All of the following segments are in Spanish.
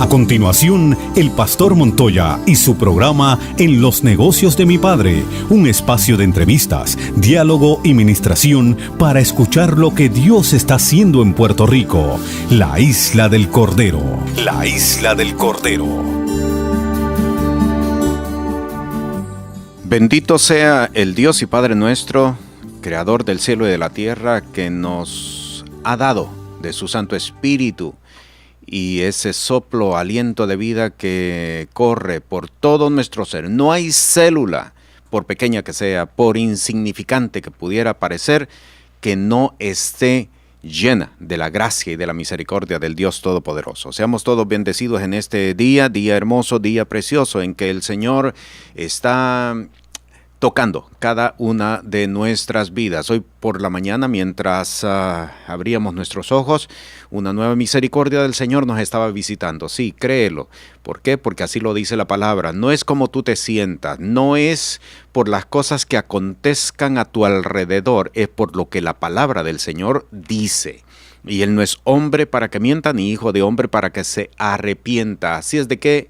A continuación, el Pastor Montoya y su programa En los Negocios de mi Padre, un espacio de entrevistas, diálogo y ministración para escuchar lo que Dios está haciendo en Puerto Rico, la Isla del Cordero. La Isla del Cordero. Bendito sea el Dios y Padre nuestro, Creador del cielo y de la tierra, que nos ha dado de su Santo Espíritu y ese soplo, aliento de vida que corre por todo nuestro ser. No hay célula, por pequeña que sea, por insignificante que pudiera parecer, que no esté llena de la gracia y de la misericordia del Dios Todopoderoso. Seamos todos bendecidos en este día hermoso, día precioso, en que el Señor está tocando cada una de nuestras vidas. Hoy por la mañana, mientras abríamos nuestros ojos, una nueva misericordia del Señor nos estaba visitando. Sí, créelo. ¿Por qué? Porque así lo dice la palabra. No es como tú te sientas, no es por las cosas que acontezcan a tu alrededor, es por lo que la palabra del Señor dice. Y Él no es hombre para que mienta, ni hijo de hombre para que se arrepienta. Así es de que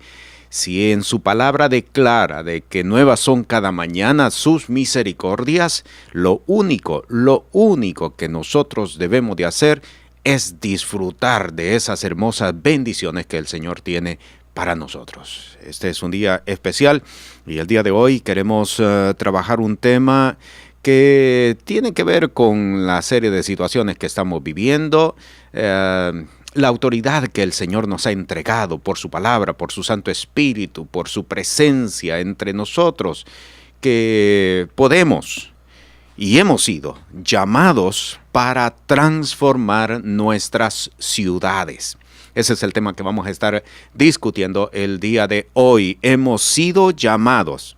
si en su palabra declara de que nuevas son cada mañana sus misericordias, lo único que nosotros debemos de hacer es disfrutar de esas hermosas bendiciones que el Señor tiene para nosotros. Este es un día especial y el día de hoy queremos trabajar un tema que tiene que ver con la serie de situaciones que estamos viviendo, la autoridad que el Señor nos ha entregado por su palabra, por su Santo Espíritu, por su presencia entre nosotros, que podemos y hemos sido llamados para transformar nuestras ciudades. Ese es el tema que vamos a estar discutiendo el día de hoy. Hemos sido llamados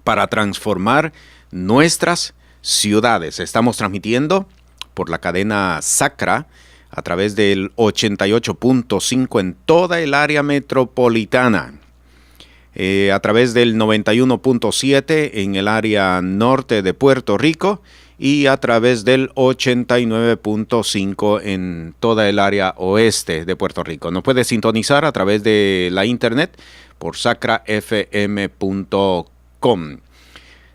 para transformar nuestras ciudades. Estamos transmitiendo por la cadena Sacra a través del 88.5 en toda el área metropolitana, a través del 91.7 en el área norte de Puerto Rico y a través del 89.5 en toda el área oeste de Puerto Rico. Nos puede sintonizar a través de la internet por sacrafm.com.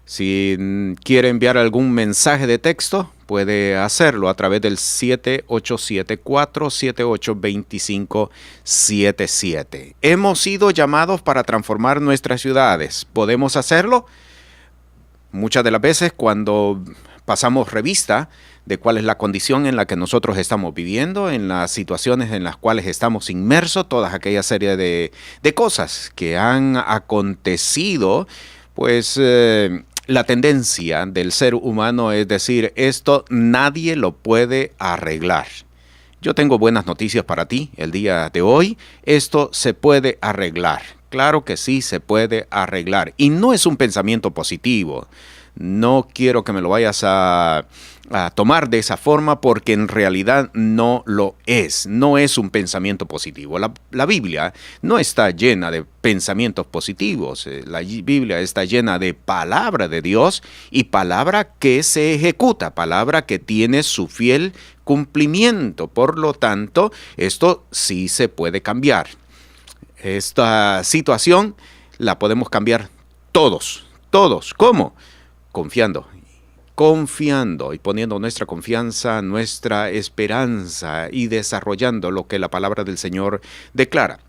Si quiere enviar algún mensaje de texto, puede hacerlo a través del 787-478-2577. Hemos sido llamados para transformar nuestras ciudades. ¿Podemos hacerlo? Muchas de las veces cuando pasamos revista de cuál es la condición en la que nosotros estamos viviendo, en las situaciones en las cuales estamos inmersos, todas aquellas serie de cosas que han acontecido, pues la tendencia del ser humano es decir, esto nadie lo puede arreglar. Yo tengo buenas noticias para ti el día de hoy. Esto se puede arreglar. Claro que sí se puede arreglar. Y no es un pensamiento positivo. No quiero que me lo vayas a tomar de esa forma porque en realidad no lo es. No es un pensamiento positivo. La Biblia no está llena de pensamientos positivos. La Biblia está llena de palabra de Dios y palabra que se ejecuta, palabra que tiene su fiel cumplimiento. Por lo tanto, esto sí se puede cambiar. Esta situación la podemos cambiar todos. ¿Cómo? Confiando y poniendo nuestra confianza, nuestra esperanza y desarrollando lo que la palabra del Señor declara.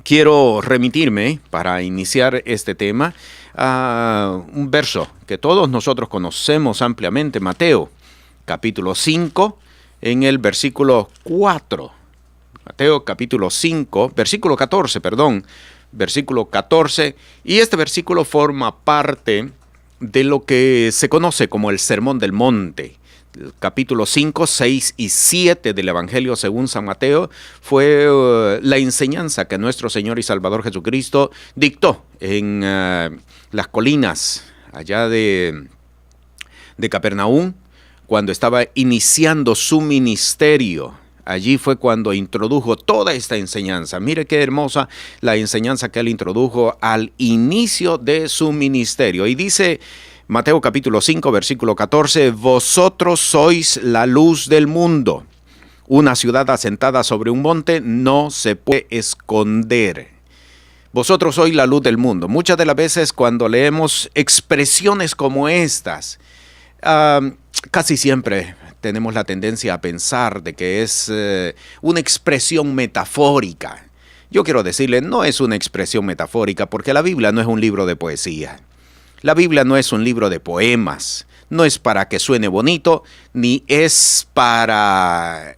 Quiero remitirme, para iniciar este tema, a un verso que todos nosotros conocemos ampliamente, Mateo, capítulo 5, en el versículo 4. Mateo, capítulo 5, versículo 14, versículo 14, y este versículo forma parte de lo que se conoce como el Sermón del Monte. Capítulo 5, 6 y 7 del Evangelio según San Mateo fue la enseñanza que nuestro Señor y Salvador Jesucristo dictó en las colinas allá de Capernaum, cuando estaba iniciando su ministerio. Allí fue cuando introdujo toda esta enseñanza. Mire qué hermosa la enseñanza que él introdujo al inicio de su ministerio. Y dice Mateo capítulo 5, versículo 14, vosotros sois la luz del mundo. Una ciudad asentada sobre un monte no se puede esconder. Vosotros sois la luz del mundo. Muchas de las veces cuando leemos expresiones como estas, casi siempre tenemos la tendencia a pensar de que es una expresión metafórica. Yo quiero decirle, no es una expresión metafórica, porque la Biblia no es un libro de poesía. La Biblia no es un libro de poemas. No es para que suene bonito, ni es para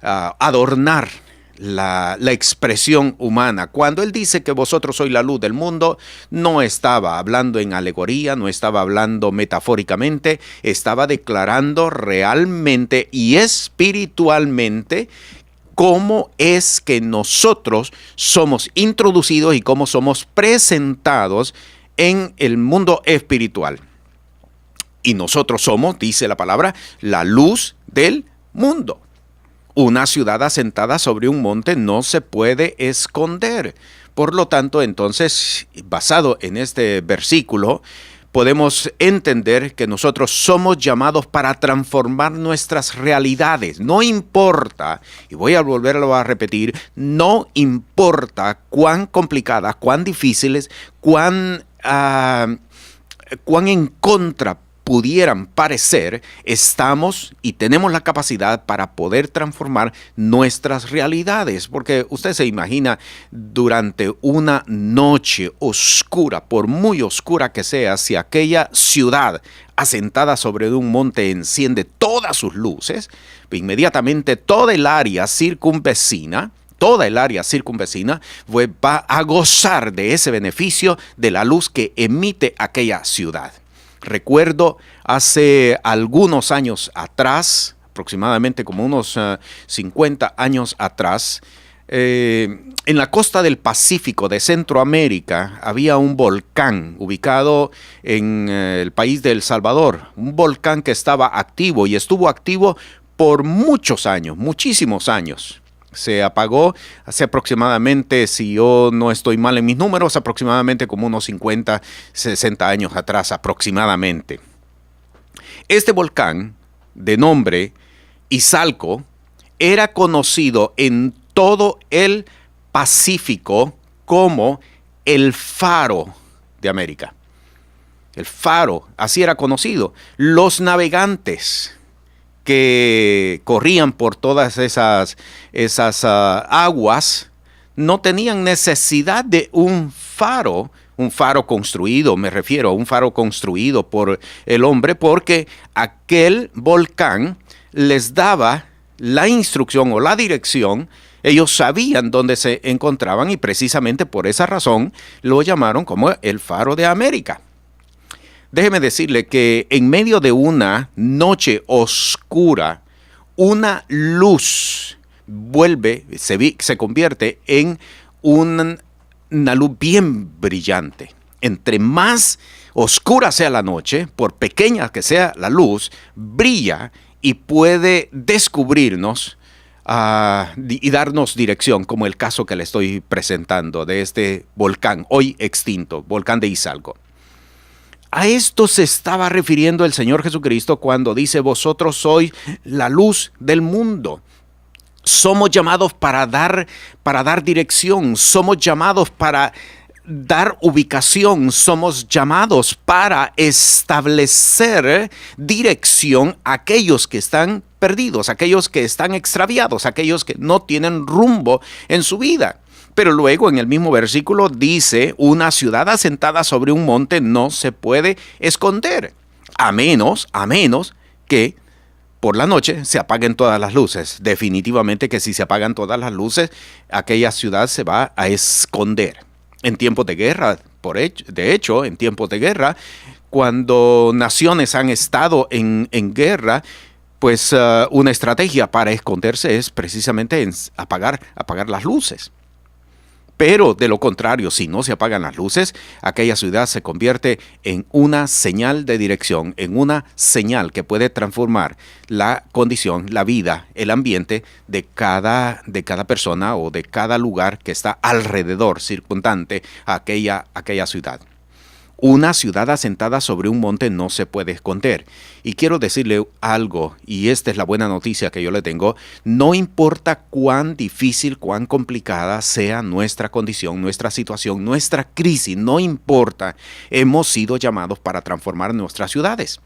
adornar la expresión humana. Cuando él dice que vosotros sois la luz del mundo, no estaba hablando en alegoría, no estaba hablando metafóricamente, estaba declarando realmente y espiritualmente cómo es que nosotros somos introducidos y cómo somos presentados en el mundo espiritual. Y nosotros somos, dice la palabra, la luz del mundo. Una ciudad asentada sobre un monte no se puede esconder. Por lo tanto, entonces, basado en este versículo, podemos entender que nosotros somos llamados para transformar nuestras realidades. No importa, y voy a volverlo a repetir, no importa cuán complicadas, cuán difíciles, cuán en contra pudieran parecer, estamos y tenemos la capacidad para poder transformar nuestras realidades. Porque usted se imagina, durante una noche oscura, por muy oscura que sea, si aquella ciudad asentada sobre un monte enciende todas sus luces, inmediatamente toda el área circunvecina pues va a gozar de ese beneficio de la luz que emite aquella ciudad. Recuerdo hace algunos años atrás, aproximadamente como unos 50 años atrás, en la costa del Pacífico de Centroamérica había un volcán ubicado en el país de El Salvador, un volcán que estaba activo y estuvo activo por muchos años, muchísimos años. Se apagó hace aproximadamente, si yo no estoy mal en mis números, aproximadamente como unos 50, 60 años atrás aproximadamente. Este volcán, de nombre Izalco, era conocido en todo el Pacífico como el Faro de América. El Faro, así era conocido. Los navegantes que corrían por todas esas aguas no tenían necesidad de un faro construido, me refiero a un faro construido por el hombre, porque aquel volcán les daba la instrucción o la dirección. Ellos sabían dónde se encontraban y precisamente por esa razón lo llamaron como el Faro de América. Déjeme decirle que en medio de una noche oscura, una luz se convierte en una luz bien brillante. Entre más oscura sea la noche, por pequeña que sea la luz, brilla y puede descubrirnos y darnos dirección, como el caso que le estoy presentando de este volcán, hoy extinto, volcán de Izalco. A esto se estaba refiriendo el Señor Jesucristo cuando dice: vosotros sois la luz del mundo. Somos llamados para dar dirección, somos llamados para dar ubicación, somos llamados para establecer dirección a aquellos que están perdidos, aquellos que están extraviados, aquellos que no tienen rumbo en su vida. Pero luego en el mismo versículo dice: una ciudad asentada sobre un monte no se puede esconder, a menos que por la noche se apaguen todas las luces. Definitivamente que si se apagan todas las luces, aquella ciudad se va a esconder. En tiempos de guerra, de hecho, en tiempos de guerra, cuando naciones han estado en guerra, pues una estrategia para esconderse es precisamente apagar las luces. Pero de lo contrario, si no se apagan las luces, aquella ciudad se convierte en una señal de dirección, en una señal que puede transformar la condición, la vida, el ambiente de cada persona o de cada lugar que está alrededor, circundante a aquella ciudad. Una ciudad asentada sobre un monte no se puede esconder. Y quiero decirle algo, y esta es la buena noticia que yo le tengo: no importa cuán difícil, cuán complicada sea nuestra condición, nuestra situación, nuestra crisis, no importa, hemos sido llamados para transformar nuestras ciudades.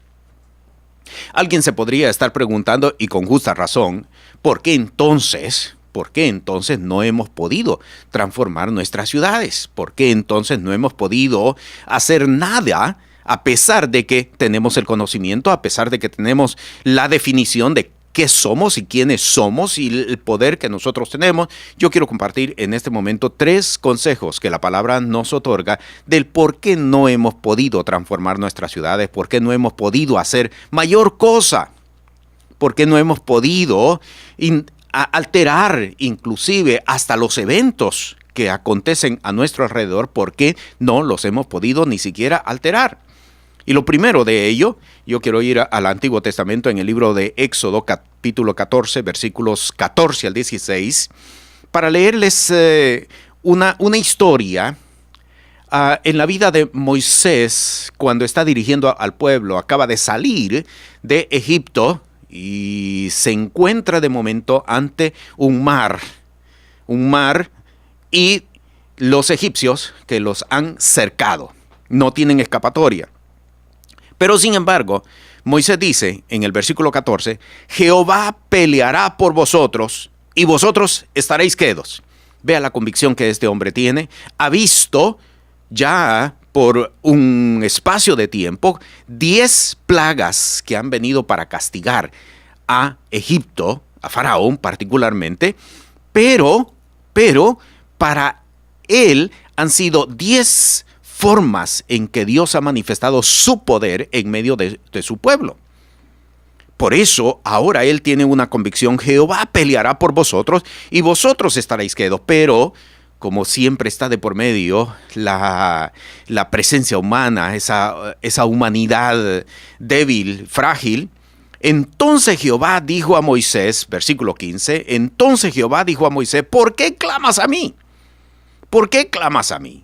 Alguien se podría estar preguntando, y con justa razón, ¿por qué entonces no hemos podido transformar nuestras ciudades? ¿Por qué entonces no hemos podido hacer nada a pesar de que tenemos el conocimiento, a pesar de que tenemos la definición de qué somos y quiénes somos y el poder que nosotros tenemos? Yo quiero compartir en este momento 3 consejos que la palabra nos otorga del por qué no hemos podido transformar nuestras ciudades, por qué no hemos podido hacer mayor cosa, por qué no hemos podido alterar inclusive hasta los eventos que acontecen a nuestro alrededor, porque no los hemos podido ni siquiera alterar. Y lo primero de ello, yo quiero ir al Antiguo Testamento en el libro de Éxodo, capítulo 14, versículos 14 al 16, para leerles una historia en la vida de Moisés cuando está dirigiendo al pueblo. Acaba de salir de Egipto y se encuentra de momento ante un mar y los egipcios que los han cercado, no tienen escapatoria. Pero sin embargo, Moisés dice en el versículo 14, Jehová peleará por vosotros y vosotros estaréis quedos. Vea la convicción que este hombre tiene. Ha visto ya por un espacio de tiempo 10 plagas que han venido para castigar a Egipto, a Faraón particularmente, pero para él han sido 10 formas en que Dios ha manifestado su poder en medio de su pueblo. Por eso ahora él tiene una convicción: Jehová peleará por vosotros y vosotros estaréis quedos. Pero como siempre está de por medio la presencia humana, esa humanidad débil, frágil, entonces Jehová dijo a Moisés, versículo 15, entonces Jehová dijo a Moisés, ¿por qué clamas a mí? ¿Por qué clamas a mí?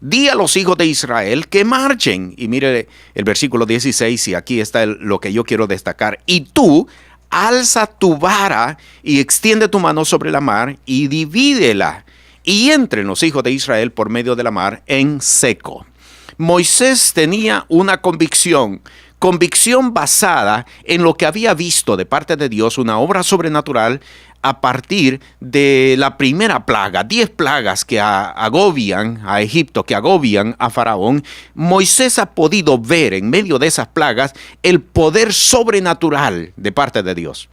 Di a los hijos de Israel que marchen. Y mire el versículo 16, y aquí está lo que yo quiero destacar. Y tú alza tu vara y extiende tu mano sobre la mar y divídela, y entren los hijos de Israel por medio de la mar en seco. Moisés tenía una convicción basada en lo que había visto de parte de Dios, una obra sobrenatural a partir de la primera plaga, 10 plagas que agobian a Egipto, que agobian a Faraón. Moisés ha podido ver en medio de esas plagas el poder sobrenatural de parte de Dios.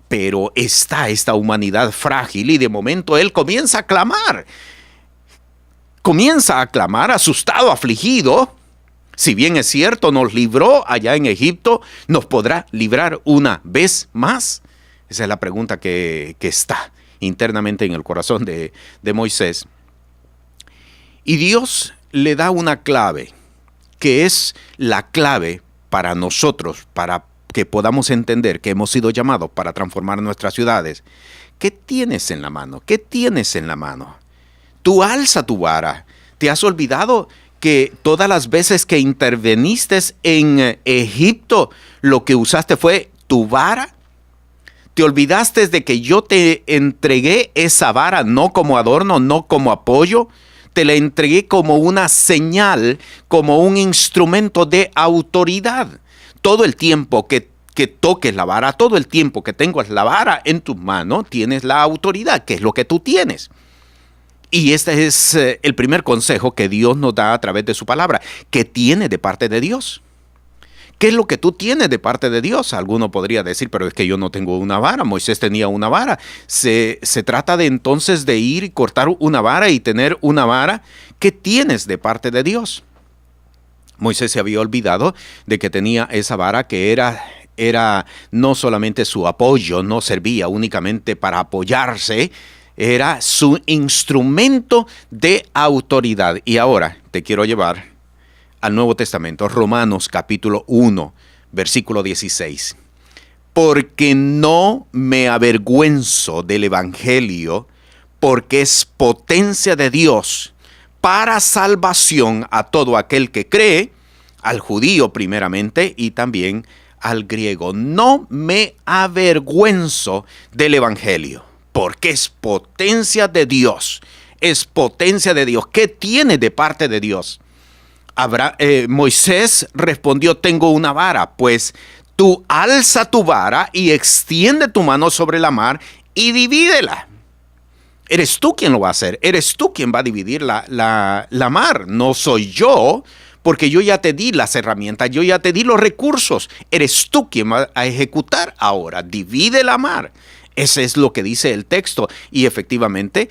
Pero está esta humanidad frágil y de momento él comienza a clamar. Comienza a clamar asustado, afligido. Si bien es cierto, nos libró allá en Egipto, ¿nos podrá librar una vez más? Esa es la pregunta que está internamente en el corazón de Moisés. Y Dios le da una clave, que es la clave para nosotros, para que podamos entender que hemos sido llamados para transformar nuestras ciudades. ¿Qué tienes en la mano? ¿Qué tienes en la mano? Tú alza tu vara. ¿Te has olvidado que todas las veces que interveniste en Egipto, lo que usaste fue tu vara? ¿Te olvidaste de que yo te entregué esa vara no como adorno, no como apoyo? Te la entregué como una señal, como un instrumento de autoridad. Todo el tiempo que toques la vara, todo el tiempo que tengas la vara en tus manos, tienes la autoridad, que es lo que tú tienes. Y este es el primer consejo que Dios nos da a través de su palabra. ¿Qué tiene de parte de Dios? ¿Qué es lo que tú tienes de parte de Dios? Alguno podría decir, pero es que yo no tengo una vara. Moisés tenía una vara. Se trata de entonces de ir y cortar una vara y tener una vara. ¿Qué tienes de parte de Dios? Moisés se había olvidado de que tenía esa vara que era no solamente su apoyo, no servía únicamente para apoyarse, era su instrumento de autoridad. Y ahora te quiero llevar al Nuevo Testamento, Romanos capítulo 1, versículo 16. Porque no me avergüenzo del Evangelio, porque es potencia de Dios para salvación a todo aquel que cree, al judío primeramente y también al griego. No me avergüenzo del evangelio, porque es potencia de Dios. Es potencia de Dios. ¿Qué tiene de parte de Dios? Moisés respondió: tengo una vara. Pues tú alza tu vara y extiende tu mano sobre la mar y divídela. Eres tú quien lo va a hacer. Eres tú quien va a dividir la mar. No soy yo, porque yo ya te di las herramientas, yo ya te di los recursos. Eres tú quien va a ejecutar ahora. Divide la mar. Ese es lo que dice el texto. Y efectivamente,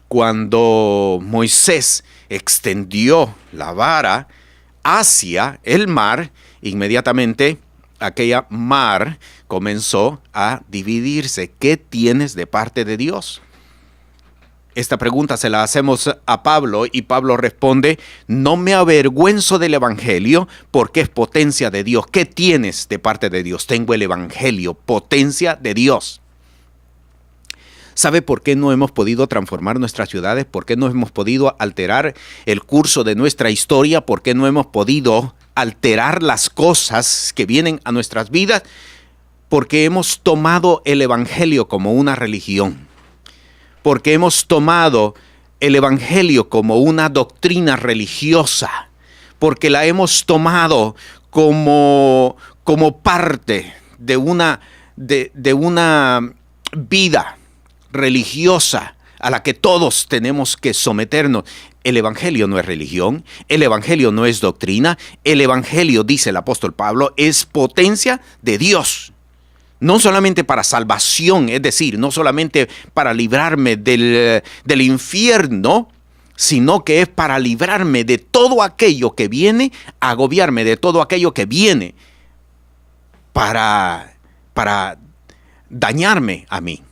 cuando Moisés extendió la vara hacia el mar, inmediatamente aquella mar comenzó a dividirse. ¿Qué tienes de parte de Dios? Esta pregunta se la hacemos a Pablo y Pablo responde: no me avergüenzo del evangelio porque es potencia de Dios. ¿Qué tienes de parte de Dios? Tengo el evangelio, potencia de Dios. ¿Sabe por qué no hemos podido transformar nuestras ciudades? ¿Por qué no hemos podido alterar el curso de nuestra historia? ¿Por qué no hemos podido alterar las cosas que vienen a nuestras vidas? Porque hemos tomado el evangelio como una religión. Porque hemos tomado el evangelio como una doctrina religiosa, porque la hemos tomado como parte de una vida religiosa a la que todos tenemos que someternos. El evangelio no es religión, el evangelio no es doctrina, el evangelio, dice el apóstol Pablo, es potencia de Dios. No solamente para salvación, es decir, no solamente para librarme del infierno, sino que es para librarme de todo aquello que viene, agobiarme de todo aquello que viene para dañarme a mí.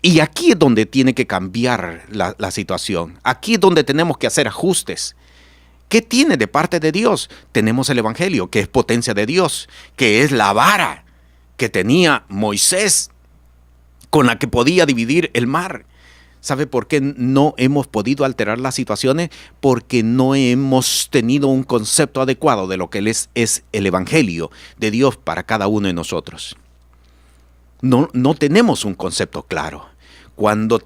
Y aquí es donde tiene que cambiar la situación. Aquí es donde tenemos que hacer ajustes. ¿Qué tiene de parte de Dios? Tenemos el evangelio, que es potencia de Dios, que es la vara que tenía Moisés, con la que podía dividir el mar. ¿Sabe por qué no hemos podido alterar las situaciones? Porque no hemos tenido un concepto adecuado de lo que es el evangelio de Dios para cada uno de nosotros. No tenemos un concepto claro. Cuando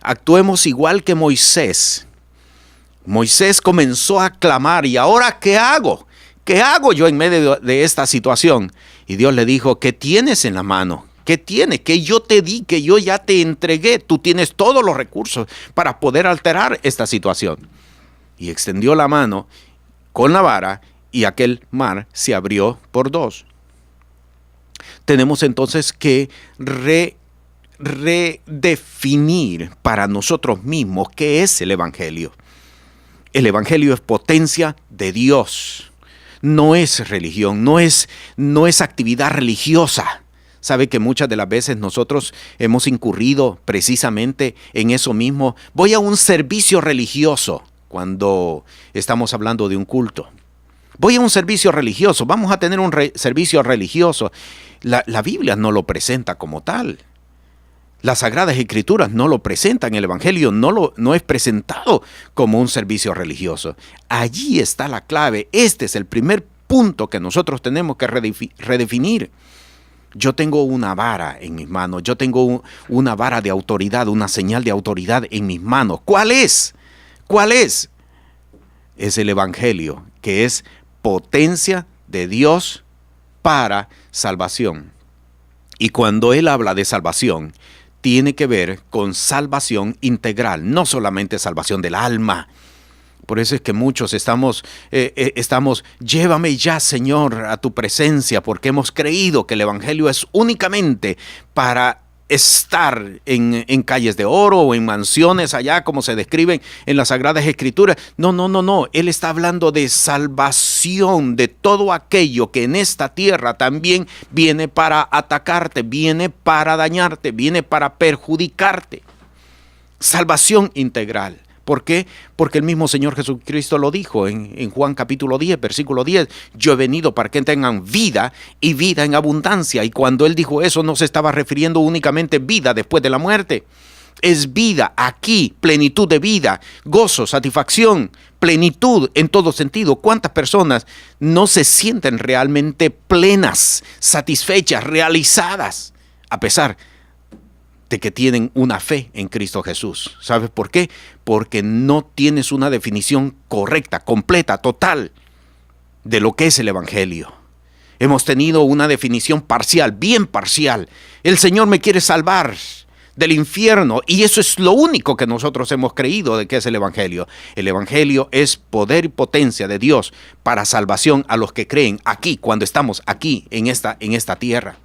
actuemos igual que Moisés comenzó a clamar: ¿y ahora qué hago? ¿Qué hago yo en medio de esta situación? Y Dios le dijo: ¿qué tienes en la mano? ¿Qué tienes? Que yo te di, que yo ya te entregué. Tú tienes todos los recursos para poder alterar esta situación. Y extendió la mano con la vara y aquel mar se abrió por dos. Tenemos entonces que redefinir para nosotros mismos qué es el evangelio. El evangelio es potencia de Dios. No es religión, no es actividad religiosa. Sabe que muchas de las veces nosotros hemos incurrido precisamente en eso mismo. Voy a un servicio religioso cuando estamos hablando de un culto. Voy a un servicio religioso, vamos a tener un servicio religioso. La Biblia no lo presenta como tal. Las Sagradas Escrituras no lo presentan, el Evangelio no es presentado como un servicio religioso. Allí está la clave. Este es el primer punto que nosotros tenemos que redefinir. Yo tengo una vara en mis manos, yo tengo una vara de autoridad, una señal de autoridad en mis manos. ¿Cuál es? ¿Cuál es? Es el Evangelio, que es potencia de Dios para salvación. Y cuando Él habla de salvación, tiene que ver con salvación integral, no solamente salvación del alma. Por eso es que muchos estamos, llévame ya, Señor, a tu presencia, porque hemos creído que el evangelio es únicamente para estar en calles de oro o en mansiones allá, como se describen en las Sagradas Escrituras. No. Él está hablando de salvación de todo aquello que en esta tierra también viene para atacarte, viene para dañarte, viene para perjudicarte. Salvación integral. ¿Por qué? Porque el mismo Señor Jesucristo lo dijo en Juan capítulo 10, versículo 10. Yo he venido para que tengan vida y vida en abundancia. Y cuando Él dijo eso, no se estaba refiriendo únicamente a vida después de la muerte, Es vida aquí, plenitud de vida, gozo, satisfacción, plenitud en todo sentido. ¿Cuántas personas no se sienten realmente plenas, satisfechas, realizadas, a pesar de que tienen una fe en Cristo Jesús? ¿Sabes por qué? Porque no tienes una definición correcta, completa, total de lo que es el Evangelio. Hemos tenido una definición parcial, bien parcial. El Señor me quiere salvar del infierno, y eso es lo único que nosotros hemos creído de que es el Evangelio. El Evangelio es poder y potencia de Dios para salvación a los que creen aquí, cuando estamos aquí en esta tierra.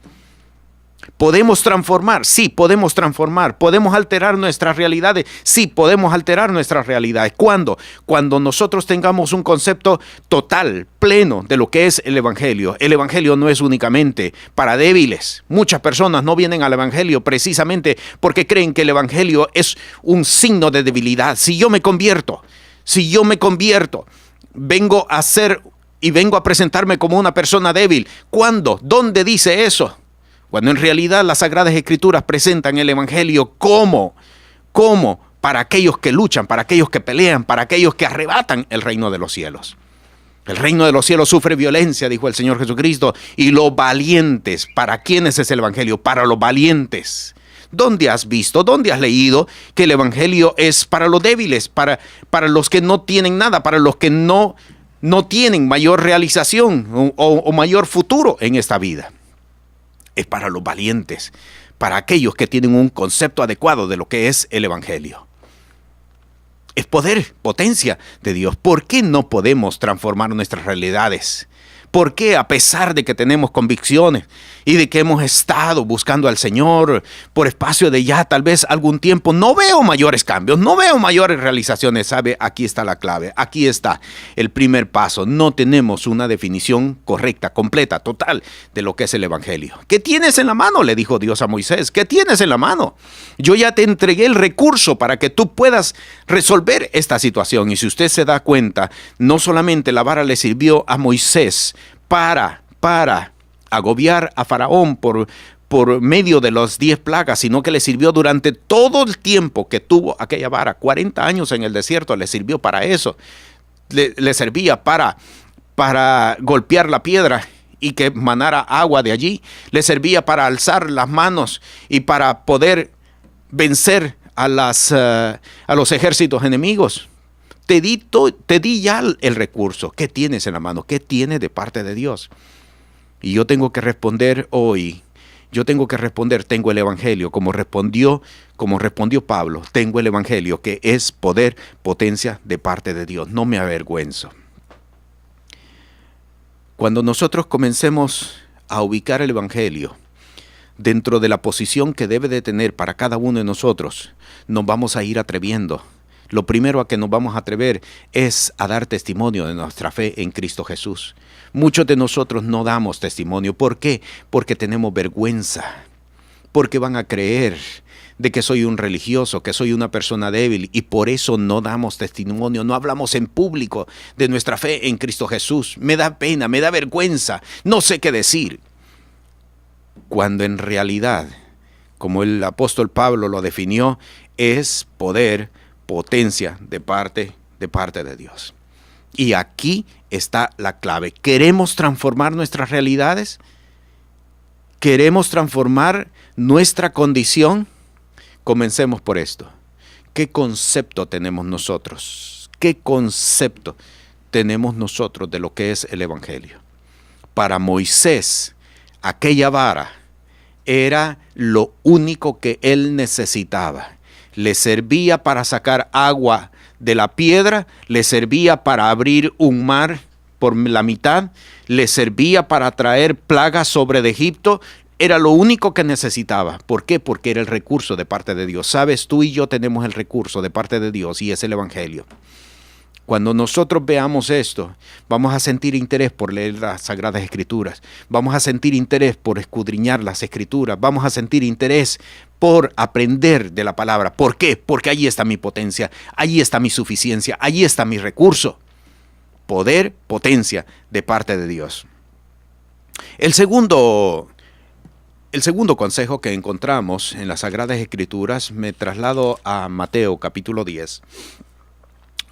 ¿Podemos transformar? Sí, podemos transformar. ¿Podemos alterar nuestras realidades? Sí, podemos alterar nuestras realidades. ¿Cuándo? Cuando nosotros tengamos un concepto total, pleno de lo que es el Evangelio. El Evangelio no es únicamente para débiles. Muchas personas no vienen al Evangelio precisamente porque creen que el Evangelio es un signo de debilidad. Si yo me convierto, vengo a presentarme como una persona débil. ¿Cuándo? ¿Dónde dice eso? Cuando en realidad las Sagradas Escrituras presentan el Evangelio como para aquellos que luchan, para aquellos que pelean, para aquellos que arrebatan el reino de los cielos. El reino de los cielos sufre violencia, dijo el Señor Jesucristo, y los valientes. ¿Para quiénes es el Evangelio? Para los valientes. ¿Dónde has visto, dónde has leído que el Evangelio es para los débiles, para los que no tienen nada, para los que no tienen mayor realización o mayor futuro en esta vida? Es para los valientes, para aquellos que tienen un concepto adecuado de lo que es el Evangelio. Es poder, potencia de Dios. ¿Por qué no podemos transformar nuestras realidades? ¿Por qué, a pesar de que tenemos convicciones y de que hemos estado buscando al Señor por espacio de ya tal vez algún tiempo, no veo mayores cambios, no veo mayores realizaciones? ¿Sabe? Aquí está la clave, aquí está el primer paso. No tenemos una definición correcta, completa, total de lo que es el Evangelio. ¿Qué tienes en la mano?, le dijo Dios a Moisés. ¿Qué tienes en la mano? Yo ya te entregué el recurso para que tú puedas resolver esta situación. Y si usted se da cuenta, no solamente la vara le sirvió a Moisés para agobiar a Faraón por medio de las 10 plagas, sino que le sirvió durante todo el tiempo que tuvo aquella vara. 40 años en el desierto le sirvió para eso. Le servía para golpear la piedra y que manara agua de allí. Le servía para alzar las manos y para poder vencer a los ejércitos enemigos. Te di ya el recurso. ¿Qué tienes en la mano? ¿Qué tienes de parte de Dios? Y yo tengo que responder hoy. Tengo el Evangelio, como respondió Pablo. Tengo el Evangelio, que es poder, potencia de parte de Dios. No me avergüenzo. Cuando nosotros comencemos a ubicar el Evangelio dentro de la posición que debe de tener para cada uno de nosotros, nos vamos a ir atreviendo. Lo primero a que nos vamos a atrever es a dar testimonio de nuestra fe en Cristo Jesús. Muchos de nosotros no damos testimonio. ¿Por qué? Porque tenemos vergüenza. Porque van a creer de que soy un religioso, que soy una persona débil, y por eso no damos testimonio, no hablamos en público de nuestra fe en Cristo Jesús. Me da pena, me da vergüenza, no sé qué decir. Cuando en realidad, como el apóstol Pablo lo definió, es poder, potencia de parte de Dios. Y aquí está la clave. ¿Queremos transformar nuestras realidades? ¿Queremos transformar nuestra condición? Comencemos por esto. ¿Qué concepto tenemos nosotros? ¿Qué concepto tenemos nosotros de lo que es el Evangelio? Para Moisés, aquella vara era lo único que él necesitaba. Le servía para sacar agua de la piedra, le servía para abrir un mar por la mitad, le servía para traer plagas sobre de Egipto. Era lo único que necesitaba. ¿Por qué? Porque era el recurso de parte de Dios. Sabes, tú y yo tenemos el recurso de parte de Dios, y es el Evangelio. Cuando nosotros veamos esto, vamos a sentir interés por leer las Sagradas Escrituras. Vamos a sentir interés por escudriñar las Escrituras. Vamos a sentir interés por aprender de la palabra. ¿Por qué? Porque allí está mi potencia, allí está mi suficiencia, allí está mi recurso. Poder, potencia de parte de Dios. El segundo El segundo consejo que encontramos en las Sagradas Escrituras, me traslado a Mateo capítulo 10,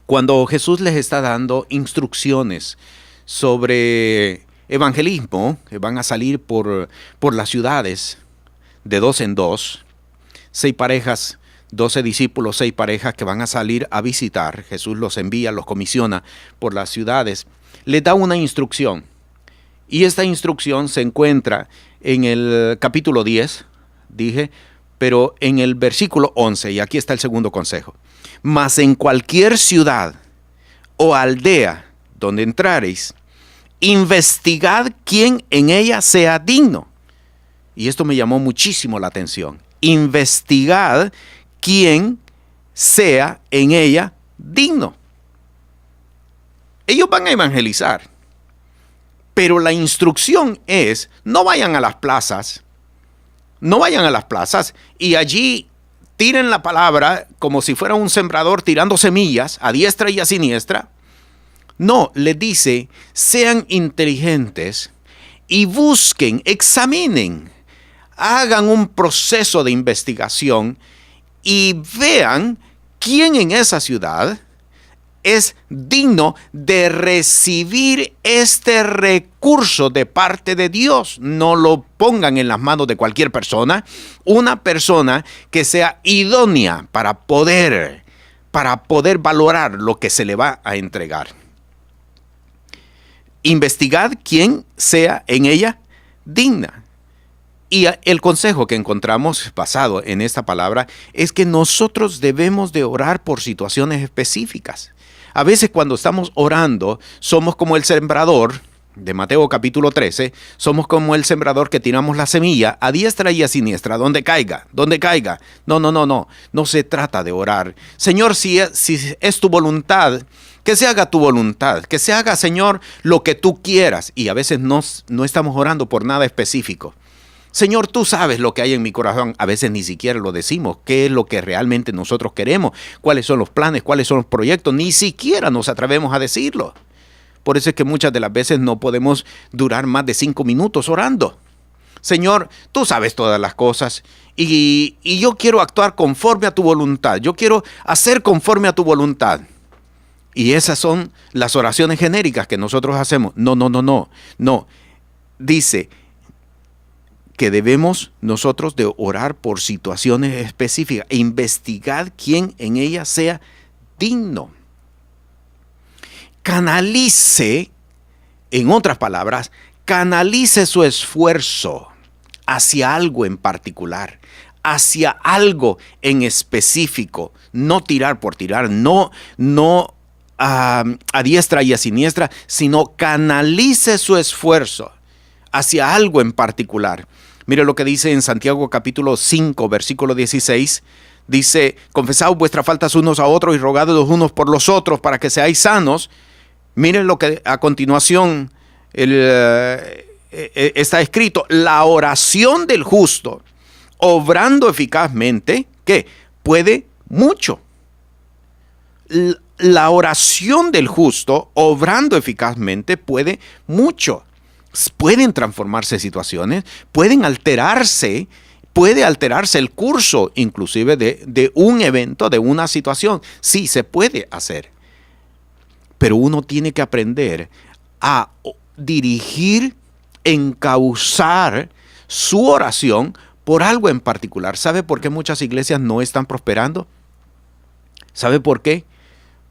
cuando Jesús les está dando instrucciones sobre evangelismo, que van a salir por las ciudades de 2 en 2, 6 parejas, 12 discípulos, 6 parejas que van a salir a visitar. Jesús los envía, los comisiona por las ciudades, les da una instrucción. Y esta instrucción se encuentra en el capítulo 10, dije, pero en el versículo 11, y aquí está el segundo consejo. Mas en cualquier ciudad o aldea donde entrareis, investigad quién en ella sea digno. Y esto me llamó muchísimo la atención. Investigad quién sea en ella digno. Ellos van a evangelizar. Pero la instrucción es, no vayan a las plazas y allí tiren la palabra como si fuera un sembrador tirando semillas a diestra y a siniestra. No, les dice, sean inteligentes y busquen, examinen, hagan un proceso de investigación y vean quién en esa ciudad es digno de recibir este recurso de parte de Dios. No lo pongan en las manos de cualquier persona, una persona que sea idónea para poder valorar lo que se le va a entregar. Investigad quién sea en ella digna. Y el consejo que encontramos basado en esta palabra es que nosotros debemos de orar por situaciones específicas. A veces cuando estamos orando, somos como el sembrador de Mateo capítulo 13, somos como el sembrador que tiramos la semilla a diestra y a siniestra, donde caiga. No se trata de orar. Señor, si es tu voluntad, que se haga tu voluntad, que se haga, Señor, lo que tú quieras. Y a veces no estamos orando por nada específico. Señor, tú sabes lo que hay en mi corazón. A veces ni siquiera lo decimos. ¿Qué es lo que realmente nosotros queremos? ¿Cuáles son los planes? ¿Cuáles son los proyectos? Ni siquiera nos atrevemos a decirlo. Por eso es que muchas de las veces no podemos durar más de 5 minutos orando. Señor, tú sabes todas las cosas y yo quiero actuar conforme a tu voluntad. Yo quiero hacer conforme a tu voluntad. Y esas son las oraciones genéricas que nosotros hacemos. No. Dice que debemos nosotros de orar por situaciones específicas e investigar quién en ella sea digno. Canalice, en otras palabras, canalice su esfuerzo hacia algo en particular, hacia algo en específico. No tirar por tirar, no a diestra y a siniestra, sino canalice su esfuerzo hacia algo en particular. Mire lo que dice en Santiago capítulo 5, versículo 16. Dice, confesaos vuestras faltas unos a otros y rogad los unos por los otros para que seáis sanos. Miren lo que a continuación está escrito. La oración del justo, obrando eficazmente, ¿qué? Puede mucho. La oración del justo, obrando eficazmente, puede mucho. Pueden transformarse situaciones, pueden alterarse, puede alterarse el curso inclusive de un evento, de una situación. Sí, se puede hacer. Pero uno tiene que aprender a dirigir, encauzar su oración por algo en particular. ¿Sabe por qué muchas iglesias no están prosperando? ¿Sabe por qué?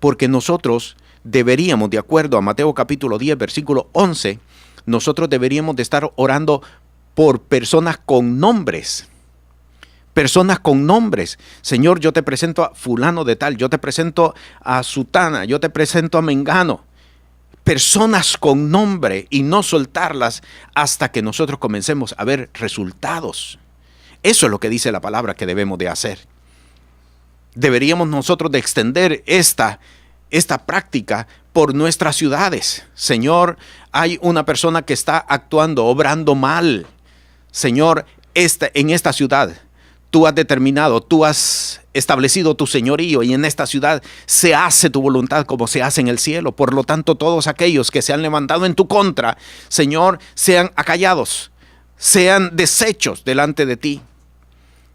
Porque nosotros deberíamos, de acuerdo a Mateo capítulo 10, versículo 11, nosotros deberíamos de estar orando por personas con nombres. Personas con nombres. Señor, yo te presento a fulano de tal, yo te presento a sutana, yo te presento a mengano. Personas con nombre y no soltarlas hasta que nosotros comencemos a ver resultados. Eso es lo que dice la palabra que debemos de hacer. Deberíamos nosotros de extender esta práctica por nuestras ciudades. Señor, hay una persona que está actuando, obrando mal. Señor, en esta ciudad, tú has determinado, tú has establecido tu señorío y en esta ciudad se hace tu voluntad como se hace en el cielo. Por lo tanto, todos aquellos que se han levantado en tu contra, Señor, sean acallados. sean desechos delante de ti.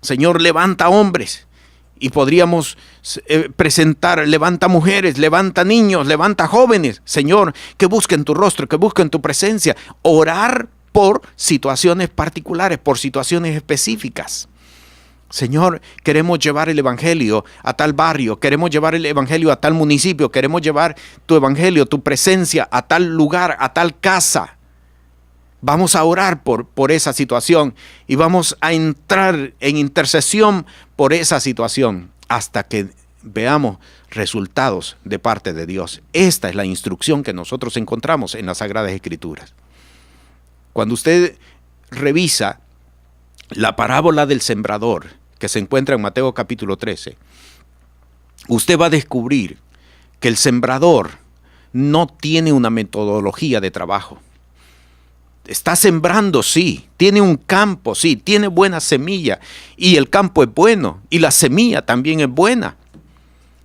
Señor, levanta hombres. Y podríamos presentar, levanta mujeres, levanta niños, levanta jóvenes, Señor, que busquen tu rostro, que busquen tu presencia. Orar por situaciones particulares, por situaciones específicas. Señor, queremos llevar el evangelio a tal barrio, queremos llevar el evangelio a tal municipio, queremos llevar tu evangelio, tu presencia a tal lugar, a tal casa. Vamos a orar por esa situación y vamos a entrar en intercesión por esa situación hasta que veamos resultados de parte de Dios. Esta es la instrucción que nosotros encontramos en las Sagradas Escrituras. Cuando usted revisa la parábola del sembrador que se encuentra en Mateo capítulo 13, usted va a descubrir que el sembrador no tiene una metodología de trabajo. Está sembrando, sí, tiene un campo, sí, tiene buena semilla y el campo es bueno y la semilla también es buena,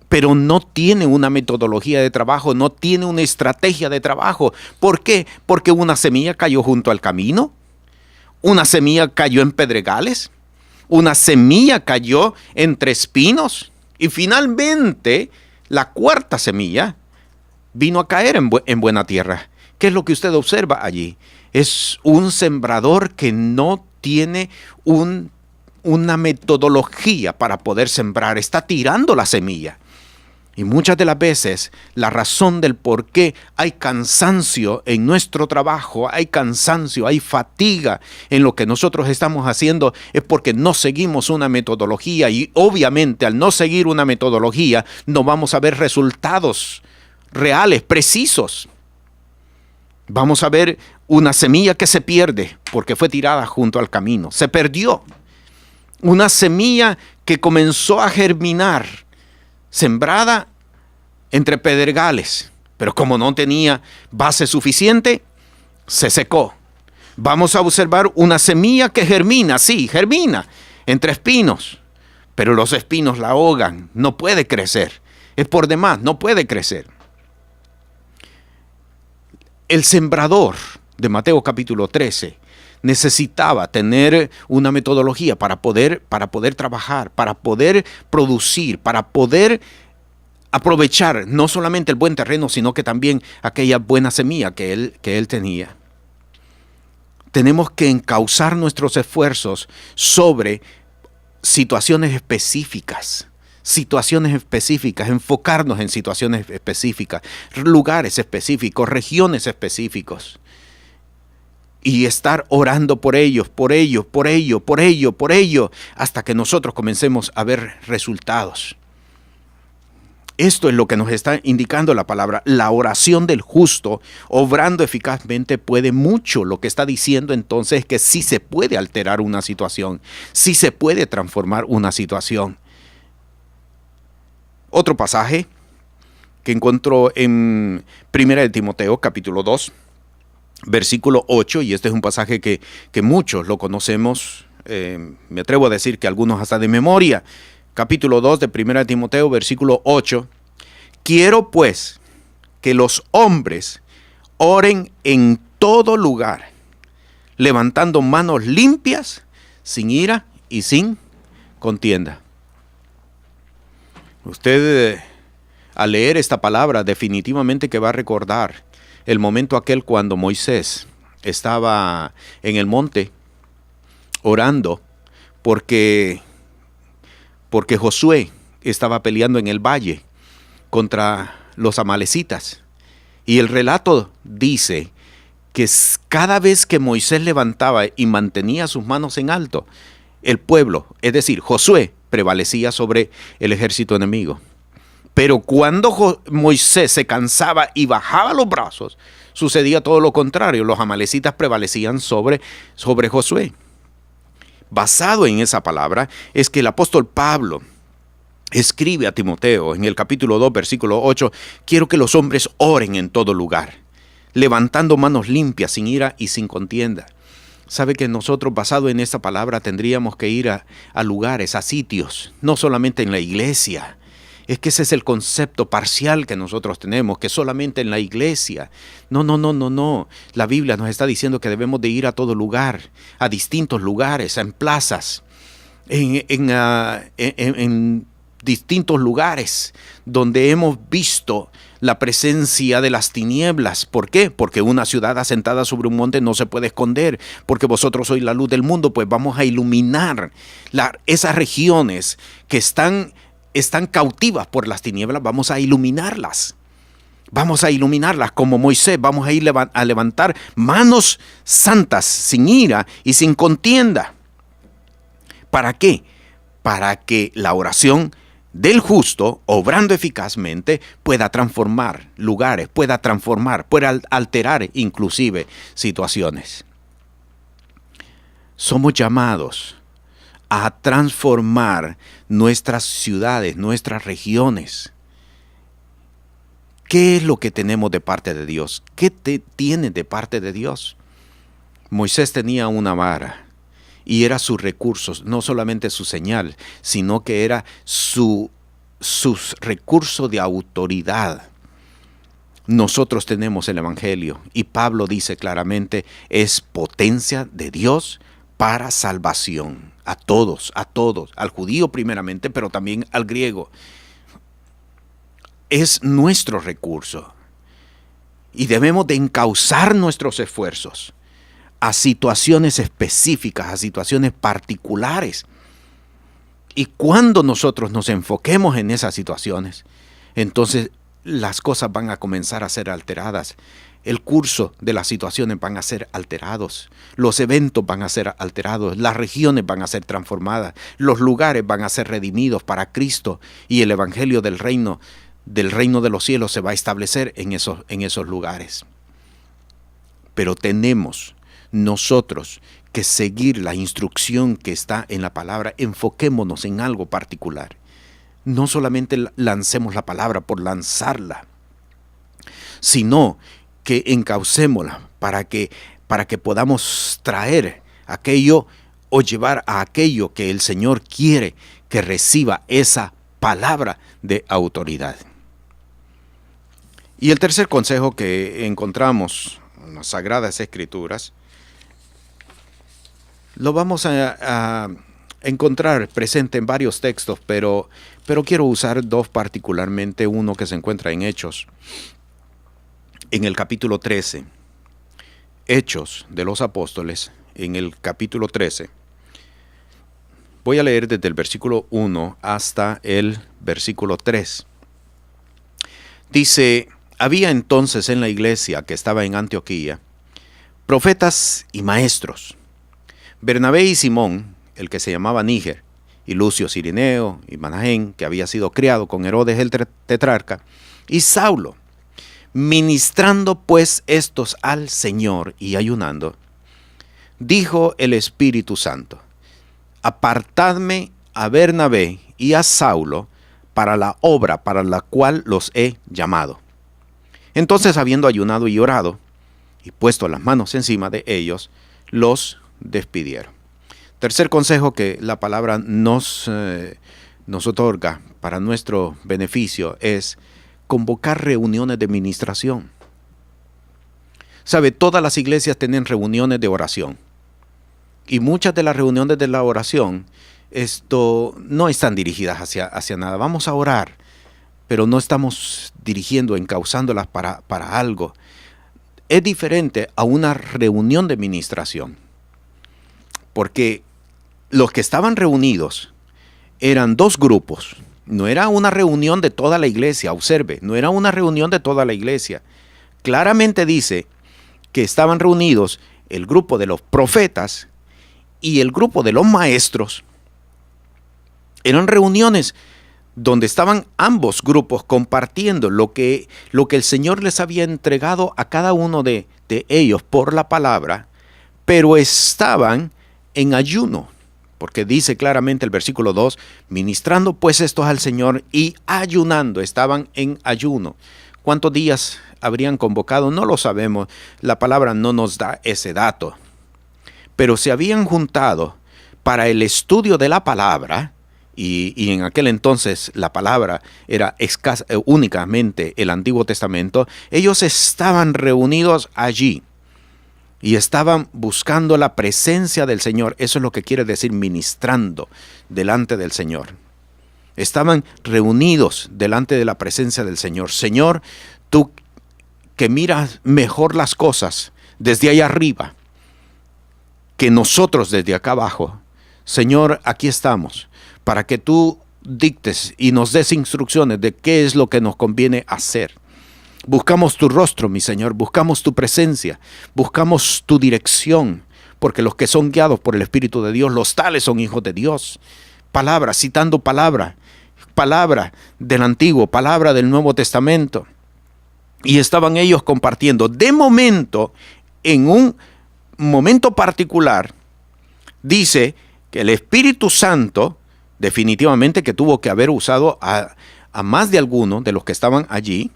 pero no tiene una metodología de trabajo, no tiene una estrategia de trabajo. ¿Por qué? Porque una semilla cayó junto al camino, una semilla cayó en pedregales, una semilla cayó entre espinos y finalmente la cuarta semilla vino a caer en buena tierra. ¿Qué es lo que usted observa allí? Es un sembrador que no tiene una metodología para poder sembrar. Está tirando la semilla. Y muchas de las veces la razón del por qué hay cansancio en nuestro trabajo, hay cansancio, hay fatiga en lo que nosotros estamos haciendo, es porque no seguimos una metodología. Y obviamente al no seguir una metodología no vamos a ver resultados reales, precisos. Vamos a ver una semilla que se pierde porque fue tirada junto al camino. Se perdió. Una semilla que comenzó a germinar, sembrada entre pedregales, pero como no tenía base suficiente, se secó. Vamos a observar una semilla que germina, sí, germina entre espinos, pero los espinos la ahogan, no puede crecer. Es por demás, no puede crecer. El sembrador de Mateo capítulo 13 necesitaba tener una metodología para poder trabajar, para poder producir, para poder aprovechar no solamente el buen terreno, sino que también aquella buena semilla que él tenía. Tenemos que encauzar nuestros esfuerzos sobre situaciones específicas, enfocarnos en situaciones específicas, lugares específicos, regiones específicos. Y estar orando por ellos, hasta que nosotros comencemos a ver resultados. Esto es lo que nos está indicando la palabra. La oración del justo, obrando eficazmente, puede mucho. Lo que está diciendo entonces es que sí se puede alterar una situación, sí se puede transformar una situación. Otro pasaje que encontró en 1 de Timoteo, capítulo 2, versículo 8, y este es un pasaje que muchos lo conocemos, me atrevo a decir que algunos hasta de memoria. Capítulo 2 de 1 de Timoteo, versículo 8. Quiero pues que los hombres oren en todo lugar, levantando manos limpias, sin ira y sin contienda. Usted, al leer esta palabra, definitivamente que va a recordar el momento aquel cuando Moisés estaba en el monte orando porque Josué estaba peleando en el valle contra los amalecitas. Y el relato dice que cada vez que Moisés levantaba y mantenía sus manos en alto, el pueblo, es decir, Josué, prevalecía sobre el ejército enemigo. Pero cuando Moisés se cansaba y bajaba los brazos, sucedía todo lo contrario. Los amalecitas prevalecían sobre Josué. Basado en esa palabra es que el apóstol Pablo escribe a Timoteo en el capítulo 2, versículo 8, quiero que los hombres oren en todo lugar, levantando manos limpias, sin ira y sin contienda. Sabe que nosotros, basado en esta palabra, tendríamos que ir a lugares, a sitios, no solamente en la iglesia, Es que ese es el concepto parcial que nosotros tenemos, que solamente en la iglesia. No. La Biblia nos está diciendo que debemos de ir a todo lugar, a distintos lugares, en plazas, en distintos lugares donde hemos visto la presencia de las tinieblas. ¿Por qué? Porque una ciudad asentada sobre un monte no se puede esconder, porque vosotros sois la luz del mundo. Pues vamos a iluminar esas regiones que están cautivas por las tinieblas. Vamos a iluminarlas. Vamos a iluminarlas como Moisés. Vamos a ir a levantar manos santas, sin ira y sin contienda. ¿Para qué? Para que la oración del justo, obrando eficazmente, pueda transformar lugares, pueda alterar inclusive situaciones. Somos llamados a transformar nuestras ciudades, nuestras regiones. ¿Qué es lo que tenemos de parte de Dios? ¿Qué tiene de parte de Dios? Moisés tenía una vara y era sus recursos, no solamente su señal, sino que era sus recursos de autoridad. Nosotros tenemos el Evangelio y Pablo dice claramente, es potencia de Dios para salvación. A todos, al judío primeramente, pero también al griego. Es nuestro recurso y debemos de encauzar nuestros esfuerzos a situaciones específicas, a situaciones particulares. Y cuando nosotros nos enfoquemos en esas situaciones, entonces las cosas van a comenzar a ser alteradas. El curso de las situaciones van a ser alterados, los eventos van a ser alterados, las regiones van a ser transformadas, los lugares van a ser redimidos para Cristo y el evangelio del reino de los cielos se va a establecer en esos lugares. Pero tenemos nosotros que seguir la instrucción que está en la palabra. Enfoquémonos en algo particular. No solamente lancemos la palabra por lanzarla, sino que encaucémosla para que podamos traer aquello o llevar a aquello que el Señor quiere que reciba esa palabra de autoridad. Y el tercer consejo que encontramos en las Sagradas Escrituras lo vamos a encontrar presente en varios textos, pero quiero usar dos particularmente, uno que se encuentra en Hechos, en el capítulo 13, Hechos de los Apóstoles, en el capítulo 13. Voy a leer desde el versículo 1 hasta el versículo 3. Dice, había entonces en la iglesia que estaba en Antioquía profetas y maestros, Bernabé y Simón, el que se llamaba Níger, y Lucio Cirineo y Manahén, que había sido criado con Herodes el tetrarca, y Saulo. Ministrando pues estos al Señor y ayunando, dijo el Espíritu Santo, apartadme a Bernabé y a Saulo para la obra para la cual los he llamado. Entonces, habiendo ayunado y orado, y puesto las manos encima de ellos, los despidieron. Tercer consejo que la palabra nos otorga para nuestro beneficio es convocar reuniones de ministración. Sabe, todas las iglesias tienen reuniones de oración. Y muchas de las reuniones de la oración no están dirigidas hacia nada. Vamos a orar, pero no estamos dirigiendo, encauzándolas para algo. Es diferente a una reunión de ministración. Porque los que estaban reunidos eran dos grupos. No era una reunión de toda la iglesia, observe, no era una reunión de toda la iglesia. Claramente dice que estaban reunidos el grupo de los profetas y el grupo de los maestros. Eran reuniones donde estaban ambos grupos compartiendo lo que el Señor les había entregado a cada uno de ellos por la palabra, pero estaban en ayuno. Porque dice claramente el versículo 2, ministrando pues estos al Señor y ayunando, estaban en ayuno. ¿Cuántos días habrían convocado? No lo sabemos, la palabra no nos da ese dato. Pero se habían juntado para el estudio de la palabra y en aquel entonces la palabra era escasa, únicamente el Antiguo Testamento, ellos estaban reunidos allí y estaban buscando la presencia del Señor. Eso es lo que quiere decir ministrando delante del Señor. Estaban reunidos delante de la presencia del Señor. Señor, tú que miras mejor las cosas desde ahí arriba que nosotros desde acá abajo. Señor, aquí estamos para que tú dictes y nos des instrucciones de qué es lo que nos conviene hacer. Buscamos tu rostro, mi Señor, buscamos tu presencia, buscamos tu dirección, porque los que son guiados por el Espíritu de Dios, los tales son hijos de Dios. Palabra, citando palabra del Antiguo, palabra del Nuevo Testamento. Y estaban ellos compartiendo. De momento, en un momento particular, dice que el Espíritu Santo, definitivamente que tuvo que haber usado a más de alguno de los que estaban allí,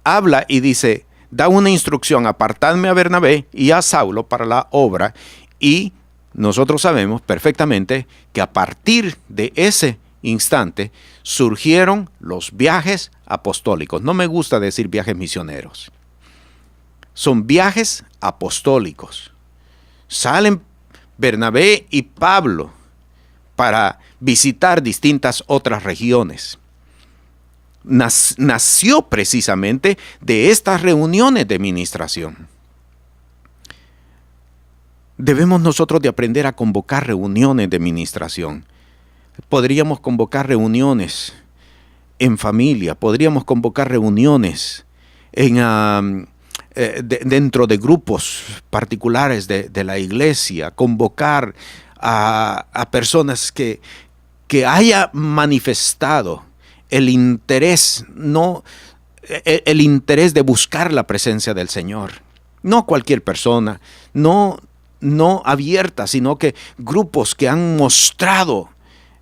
habla y dice, da una instrucción, apartadme a Bernabé y a Saulo para la obra. Y nosotros sabemos perfectamente que a partir de ese instante surgieron los viajes apostólicos. No me gusta decir viajes misioneros. Son viajes apostólicos. Salen Bernabé y Pablo para visitar distintas otras regiones. Nació precisamente de estas reuniones de ministración. Debemos nosotros de aprender a convocar reuniones de ministración. Podríamos convocar reuniones en familia, podríamos convocar reuniones dentro de grupos particulares de la iglesia, convocar a personas que haya manifestado el interés, el interés de buscar la presencia del Señor. No cualquier persona, no abierta, sino que grupos que han mostrado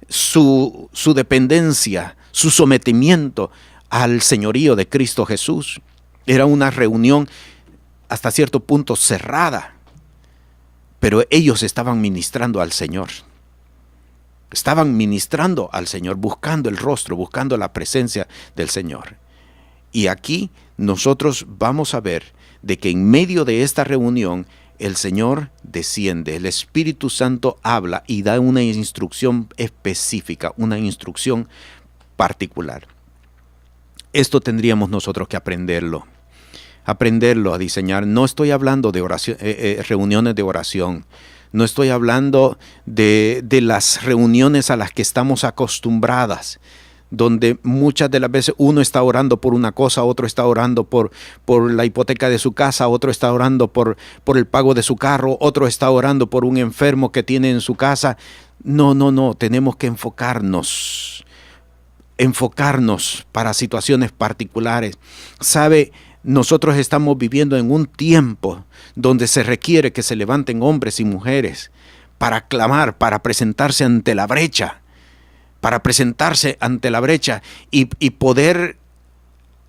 su dependencia, su sometimiento al señorío de Cristo Jesús. Era una reunión hasta cierto punto cerrada, pero ellos estaban ministrando al Señor. Estaban ministrando al Señor, buscando el rostro, buscando la presencia del Señor. Y aquí nosotros vamos a ver de que en medio de esta reunión el Señor desciende, el Espíritu Santo habla y da una instrucción específica, una instrucción particular. Esto tendríamos nosotros que aprenderlo a diseñar. No estoy hablando de oración, reuniones de oración. No estoy hablando de las reuniones a las que estamos acostumbradas, donde muchas de las veces uno está orando por una cosa, otro está orando por la hipoteca de su casa, otro está orando por el pago de su carro, otro está orando por un enfermo que tiene en su casa. No, tenemos que enfocarnos para situaciones particulares. ¿Sabe? Nosotros estamos viviendo en un tiempo donde se requiere que se levanten hombres y mujeres para clamar, para presentarse ante la brecha, y poder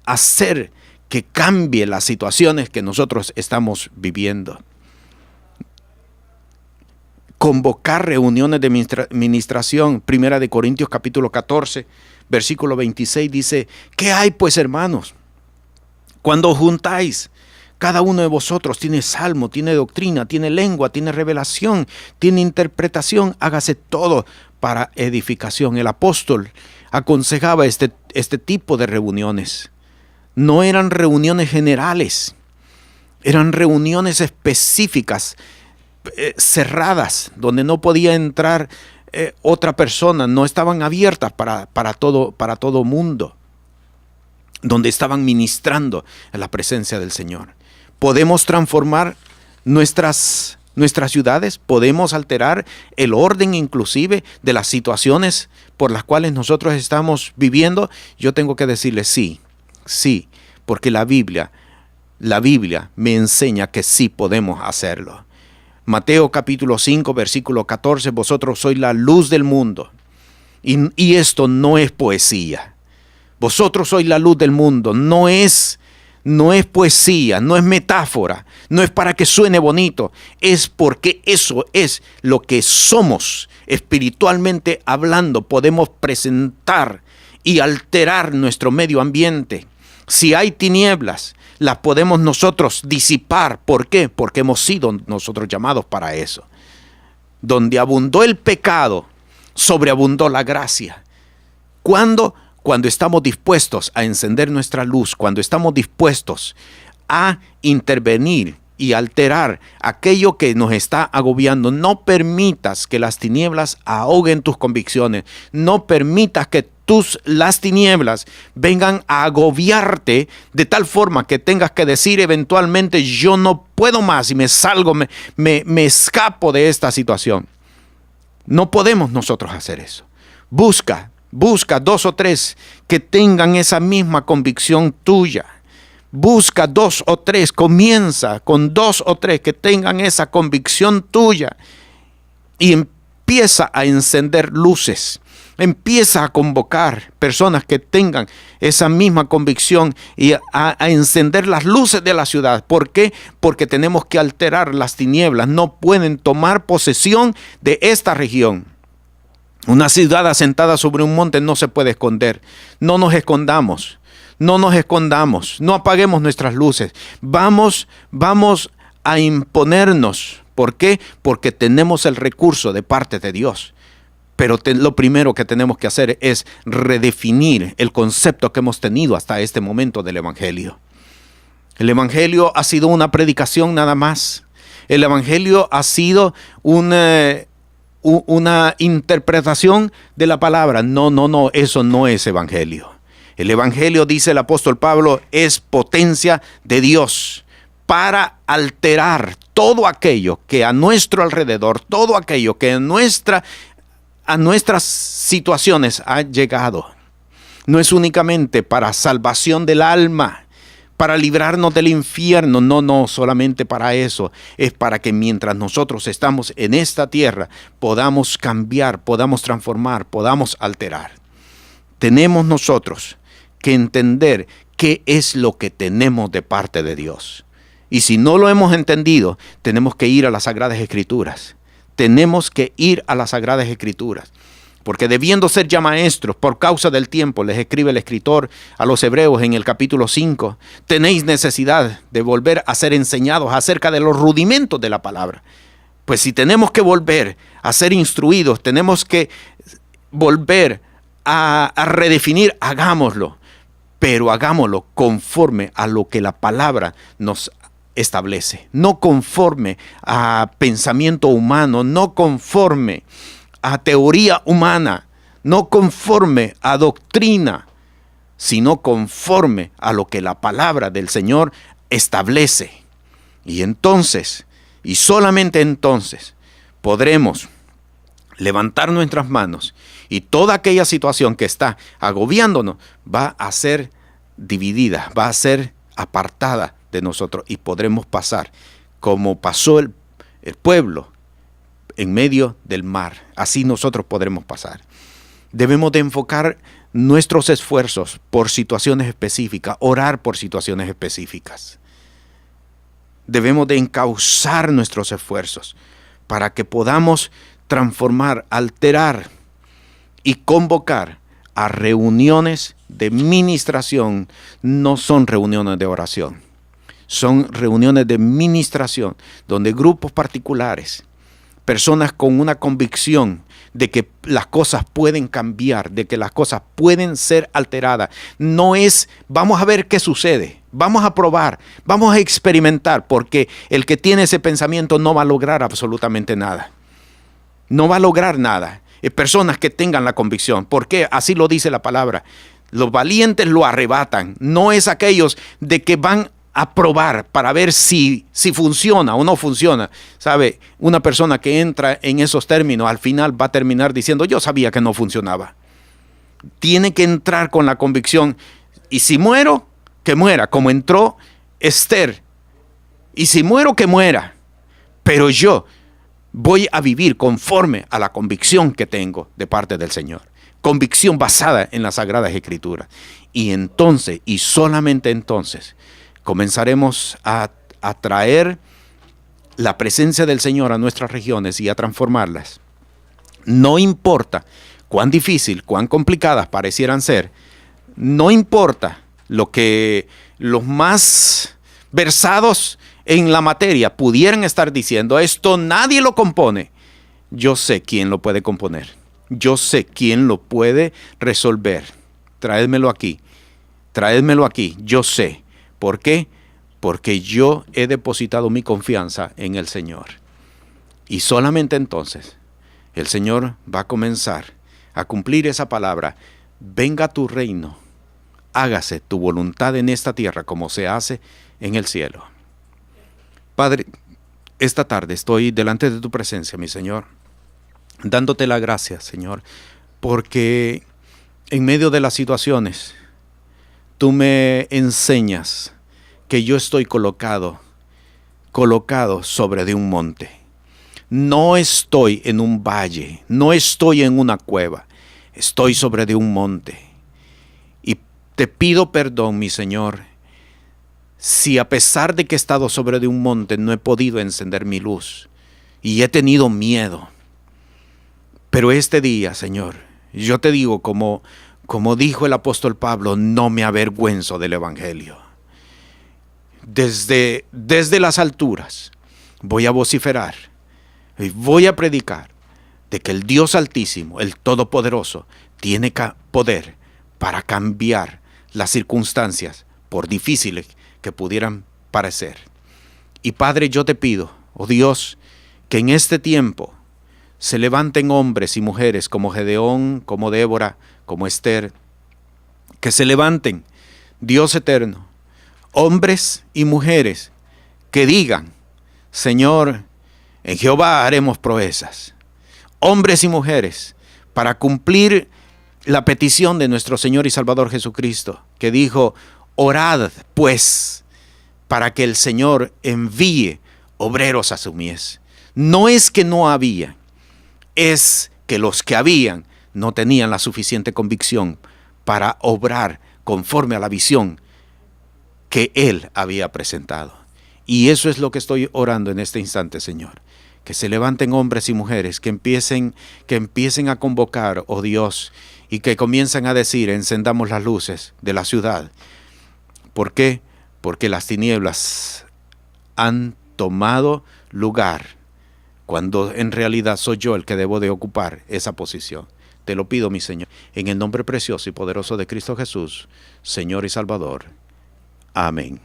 hacer que cambie las situaciones que nosotros estamos viviendo. Convocar reuniones de ministración. 1 Corintios capítulo 14, versículo 26 dice, ¿qué hay pues, hermanos? Cuando os juntáis, cada uno de vosotros tiene salmo, tiene doctrina, tiene lengua, tiene revelación, tiene interpretación, hágase todo para edificación. El apóstol aconsejaba este tipo de reuniones. No eran reuniones generales, eran reuniones específicas, cerradas, donde no podía entrar otra persona, no estaban abiertas para todo mundo, donde estaban ministrando en la presencia del Señor. Podemos transformar nuestras ciudades, podemos alterar el orden inclusive de las situaciones por las cuales nosotros estamos viviendo. Yo tengo que decirle sí, porque la Biblia me enseña que sí podemos hacerlo. Mateo capítulo 5, versículo 14, vosotros sois la luz del mundo. Y esto no es poesía. Vosotros sois la luz del mundo. No es no es poesía, no es metáfora, no es para que suene bonito, es porque eso es lo que somos espiritualmente hablando. Podemos presentar y alterar nuestro medio ambiente. Si hay tinieblas, las podemos nosotros disipar. ¿Por qué? Porque hemos sido nosotros llamados para eso. Donde abundó el pecado, sobreabundó la gracia. ¿Cuándo? Cuando estamos dispuestos a encender nuestra luz, cuando estamos dispuestos a intervenir y alterar aquello que nos está agobiando. No permitas que las tinieblas ahoguen tus convicciones. No permitas que las tinieblas vengan a agobiarte de tal forma que tengas que decir eventualmente: yo no puedo más y me salgo, me escapo de esta situación. No podemos nosotros hacer eso. Busca 2 o 3 que tengan esa misma convicción tuya. Busca 2 o 3, comienza con 2 o 3 que tengan esa convicción tuya y empieza a encender luces. Empieza a convocar personas que tengan esa misma convicción y a encender las luces de la ciudad. ¿Por qué? Porque tenemos que alterar las tinieblas. No pueden tomar posesión de esta región. Una ciudad asentada sobre un monte no se puede esconder. No nos escondamos. No nos escondamos. No apaguemos nuestras luces. Vamos a imponernos. ¿Por qué? Porque tenemos el recurso de parte de Dios. Pero lo primero que tenemos que hacer es redefinir el concepto que hemos tenido hasta este momento del Evangelio. El Evangelio ha sido una predicación nada más. El Evangelio ha sido una interpretación de la palabra. No, eso no es Evangelio. El Evangelio, dice el apóstol Pablo, es potencia de Dios para alterar todo aquello que a nuestro alrededor, todo aquello que a nuestras situaciones ha llegado. No es únicamente para salvación del alma, para librarnos del infierno. No, solamente para eso. Es para que mientras nosotros estamos en esta tierra, podamos cambiar, podamos transformar, podamos alterar. Tenemos nosotros que entender qué es lo que tenemos de parte de Dios. Y si no lo hemos entendido, tenemos que ir a las Sagradas Escrituras. Tenemos que ir a las Sagradas Escrituras, porque debiendo ser ya maestros por causa del tiempo, les escribe el escritor a los Hebreos en el capítulo 5, tenéis necesidad de volver a ser enseñados acerca de los rudimentos de la palabra. Pues si tenemos que volver a ser instruidos, tenemos que volver a redefinir, hagámoslo, pero hagámoslo conforme a lo que la palabra nos establece, no conforme a pensamiento humano, no conforme a teoría humana, no conforme a doctrina, sino conforme a lo que la palabra del Señor establece. Y entonces, y solamente entonces, podremos levantar nuestras manos y toda aquella situación que está agobiándonos va a ser dividida, va a ser apartada de nosotros y podremos pasar como pasó el pueblo en medio del mar. Así nosotros podremos pasar. Debemos de enfocar nuestros esfuerzos por situaciones específicas, orar por situaciones específicas. Debemos de encauzar nuestros esfuerzos para que podamos transformar, alterar y convocar a reuniones de ministración. No son reuniones de oración, son reuniones de ministración donde grupos particulares, personas con una convicción de que las cosas pueden cambiar, de que las cosas pueden ser alteradas. No es, vamos a ver qué sucede, vamos a probar, vamos a experimentar, porque el que tiene ese pensamiento no va a lograr absolutamente nada. No va a lograr nada. Personas que tengan la convicción. ¿Por qué? Así lo dice la palabra. Los valientes lo arrebatan. No es aquellos de que van a probar para ver si funciona o no funciona. ¿Sabe? Una persona que entra en esos términos al final va a terminar diciendo: yo sabía que no funcionaba. Tiene que entrar con la convicción. Y si muero, que muera, como entró Esther. Y si muero, que muera. Pero yo voy a vivir conforme a la convicción que tengo de parte del Señor. Convicción basada en las Sagradas Escrituras. Y entonces, y solamente entonces, comenzaremos a traer la presencia del Señor a nuestras regiones y a transformarlas. No importa cuán difícil, cuán complicadas parecieran ser, no importa lo que los más versados en la materia pudieran estar diciendo, esto nadie lo compone. Yo sé quién lo puede componer. Yo sé quién lo puede resolver. Traédmelo aquí. Traédmelo aquí. Yo sé. ¿Por qué? Porque yo he depositado mi confianza en el Señor. Y solamente entonces el Señor va a comenzar a cumplir esa palabra. Venga tu reino. Hágase tu voluntad en esta tierra como se hace en el cielo. Padre, esta tarde estoy delante de tu presencia, mi Señor, dándote la gracia, Señor, porque en medio de las situaciones, tú me enseñas que yo estoy colocado sobre de un monte. No estoy en un valle, no estoy en una cueva, estoy sobre de un monte. Y te pido perdón, mi Señor, si a pesar de que he estado sobre de un monte no he podido encender mi luz y he tenido miedo. Pero este día, Señor, yo te digo como dijo el apóstol Pablo, no me avergüenzo del Evangelio. Desde las alturas voy a vociferar y voy a predicar de que el Dios Altísimo, el Todopoderoso, tiene poder para cambiar las circunstancias, por difíciles que pudieran parecer. Y Padre, yo te pido, oh Dios, que en este tiempo se levanten hombres y mujeres como Gedeón, como Débora, como Esther, que se levanten, Dios eterno, hombres y mujeres que digan, Señor, en Jehová haremos proezas. Hombres y mujeres para cumplir la petición de nuestro Señor y Salvador Jesucristo, que dijo, orad pues para que el Señor envíe obreros a su mies. No es que no había, es que los que habían no tenían la suficiente convicción para obrar conforme a la visión que Él había presentado. Y eso es lo que estoy orando en este instante, Señor. Que se levanten hombres y mujeres, que empiecen a convocar, oh Dios, y que comiencen a decir, encendamos las luces de la ciudad. ¿Por qué? Porque las tinieblas han tomado lugar, cuando en realidad soy yo el que debo de ocupar esa posición. Te lo pido, mi Señor, en el nombre precioso y poderoso de Cristo Jesús, Señor y Salvador. Amén.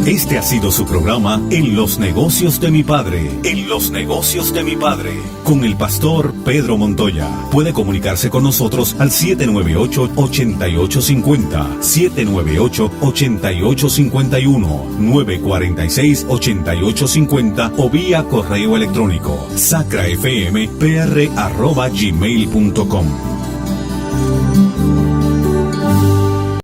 Este ha sido su programa En los Negocios de mi Padre. En los Negocios de mi Padre. Con el pastor Pedro Montoya. Puede comunicarse con nosotros al 798-8850, 798-8851, 946-8850 o vía correo electrónico sacrafmpr@gmail.com.